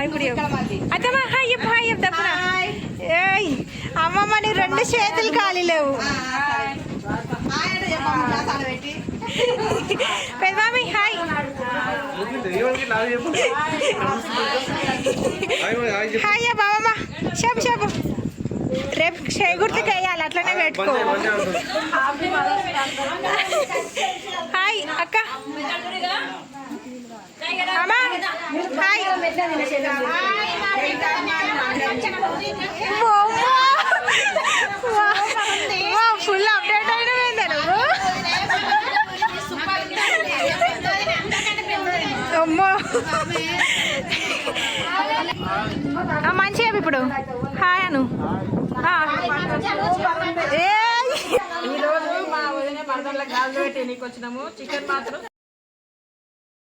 ఇప్పుడు అత్తమ్మ హాయ్ చెప్పు, హాయ్ చెప్తా ఏయ్ అమ్మమ్మ నీ 2 చేతులు ఖాళీ లేవు. పెద్దమామి హాయ్. హాయ్ బాబమ్మ చెప్పు చెప్పు. రేపు చేయి గుర్తుకు వేయాలి, అట్లనే పెట్టుకో. హాయ్ అక్క. అమ్మా హాయ్. ఫుల్ అప్డేట్ అయినా నువ్వు. అమ్మో మంచిగా ఇప్పుడు హాయ్ అను. ఈరోజు మా వదిన మరదళ్ళ గాజులు పెట్టి నీకు వచ్చినాము. చికెన్ మాత్రం